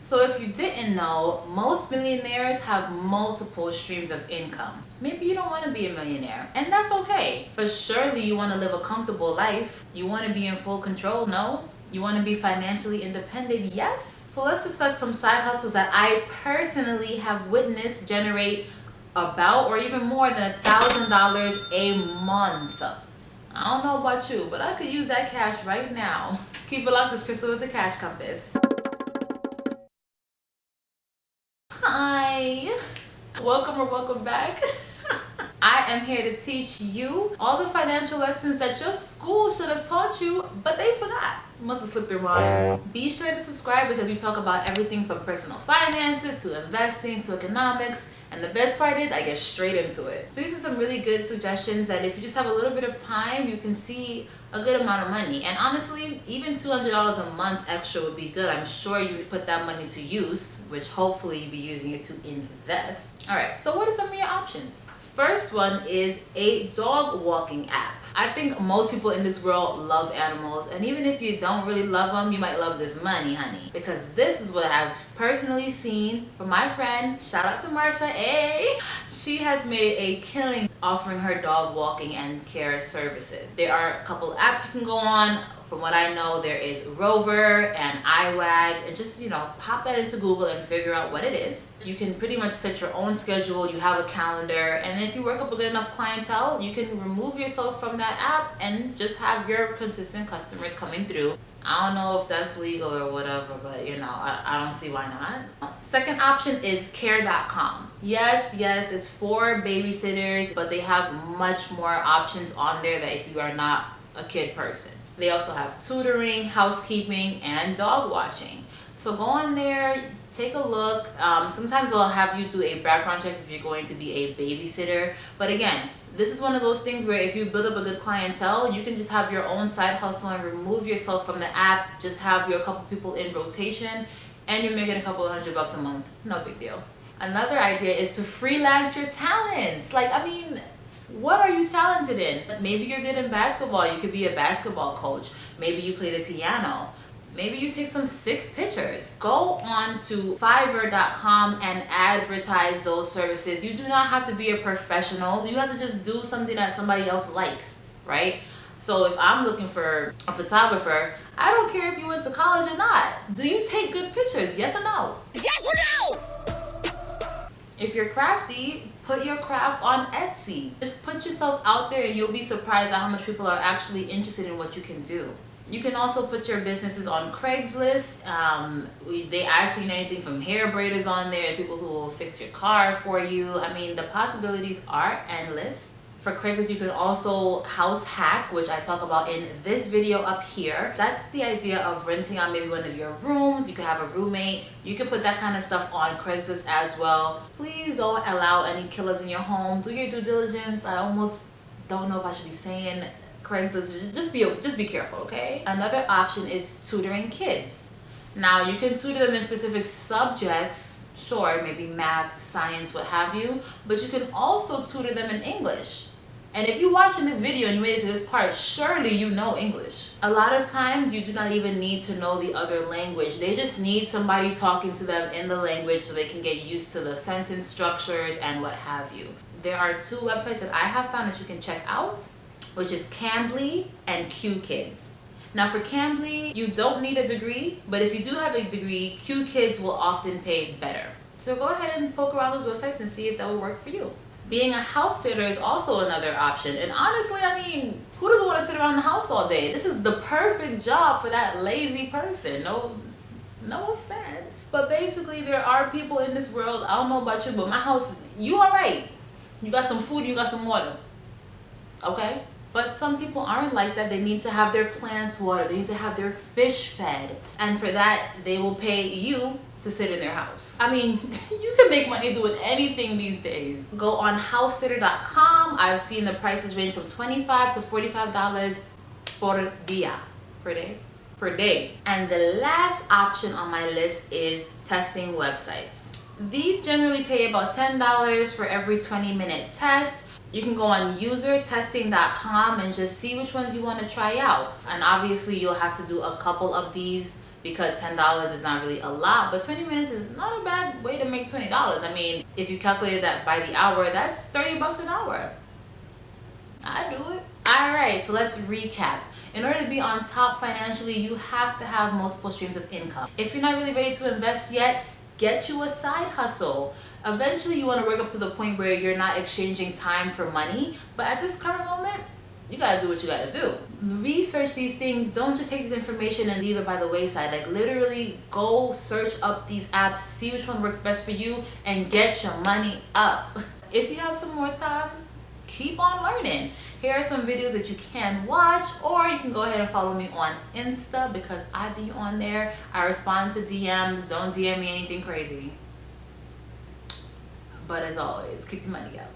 So if you didn't know, most millionaires have multiple streams of income. Maybe you don't want to be a millionaire, and that's okay. But surely you want to live a comfortable life. You want to be in full control, no? You want to be financially independent, yes? So let's discuss some side hustles that I personally have witnessed generate about or even more than $1,000 a month. I don't know about you, but I could use that cash right now. Keep it locked, it's Crystal with the Cash Compass. Hi, welcome or welcome back. I am here to teach you all the financial lessons that your school should have taught you, but they forgot. Must have slipped their minds. Be sure to subscribe because we talk about everything from personal finances to investing to economics. And the best part is I get straight into it. So these are some really good suggestions that if you just have a little bit of time, you can see a good amount of money. And honestly, even $200 a month extra would be good. I'm sure you would put that money to use, which hopefully you'll be using it to invest. All right, so what are some of your options? First one is a dog walking app. I think most people in this world love animals, and even if you don't really love them, you might love this money, honey. Because this is what I've personally seen from my friend, shout out to Marsha, hey! She has made a killing offering her dog walking and care services. There are a couple apps you can go on. From what I know, there is Rover and iWag, and just, pop that into Google and figure out what it is. You can pretty much set your own schedule. You have a calendar, and if you work up a good enough clientele, you can remove yourself from that app and just have your consistent customers coming through. I don't know if that's legal or whatever, but I don't see why not. Second option is care.com. Yes, it's for babysitters, but they have much more options on there that if you are not a kid person. They also have tutoring, housekeeping, and dog watching. So go on there, take a look. Sometimes they'll have you do a background check if you're going to be a babysitter. But again, this is one of those things where if you build up a good clientele, you can just have your own side hustle and remove yourself from the app. Just have your couple people in rotation, and you're making a couple of $100 a month. No big deal. Another idea is to freelance your talents. What are you talented in? Maybe you're good in basketball. You could be a basketball coach. Maybe you play the piano. Maybe you take some sick pictures. Go on to Fiverr.com and advertise those services. You do not have to be a professional. You have to just do something that somebody else likes, right? So if I'm looking for a photographer, I don't care if you went to college or not. Do you take good pictures? Yes or no? Yes or no? If you're crafty, put your craft on Etsy. Just put yourself out there and you'll be surprised at how much people are actually interested in what you can do. You can also put your businesses on Craigslist. I've seen anything from hair braiders on there, people who will fix your car for you. The possibilities are endless. For Craigslist, you can also house hack, which I talk about in this video up here. That's the idea of renting out maybe one of your rooms. You can have a roommate. You can put that kind of stuff on Craigslist as well. Please don't allow any killers in your home. Do your due diligence. I almost don't know if I should be saying Craigslist. Just be careful, okay? Another option is tutoring kids. Now, you can tutor them in specific subjects, sure, maybe math, science, what have you, but you can also tutor them in English. And if you're watching this video and you made it to this part, surely you know English. A lot of times you do not even need to know the other language. They just need somebody talking to them in the language so they can get used to the sentence structures and what have you. There are two websites that I have found that you can check out, which is Cambly and QKids. Now for Cambly, you don't need a degree, but if you do have a degree, QKids will often pay better. So go ahead and poke around those websites and see if that will work for you. Being a house sitter is also another option. And honestly, who doesn't want to sit around the house all day? This is the perfect job for that lazy person. No offense. But basically, there are people in this world, I don't know about you, but my house, you all right. You got some food, you got some water. Okay? But some people aren't like that. They need to have their plants watered. They need to have their fish fed. And for that, they will pay you to sit in their house. You can make money doing anything these days. Go on housesitter.com. I've seen the prices range from $25 to $45 per day. And the last option on my list is testing websites. These generally pay about $10 for every 20-minute test. You can go on usertesting.com and just see which ones you want to try out. And obviously you'll have to do a couple of these because $10 is not really a lot, but 20 minutes is not a bad way to make $20. I mean, if you calculate that by the hour, that's 30 bucks an hour. I do it. All right, so let's recap. In order to be on top financially, you have to have multiple streams of income. If you're not really ready to invest yet, get you a side hustle. Eventually, you want to work up to the point where you're not exchanging time for money, but at this current moment, you gotta do what you gotta do. Research these things. Don't just take this information and leave it by the wayside. Like, literally go search up these apps, see which one works best for you, and get your money up. If you have some more time, keep on learning. Here are some videos that you can watch, or you can go ahead and follow me on Insta because I be on there. I respond to DMs. Don't DM me anything crazy. But as always, keep your money up.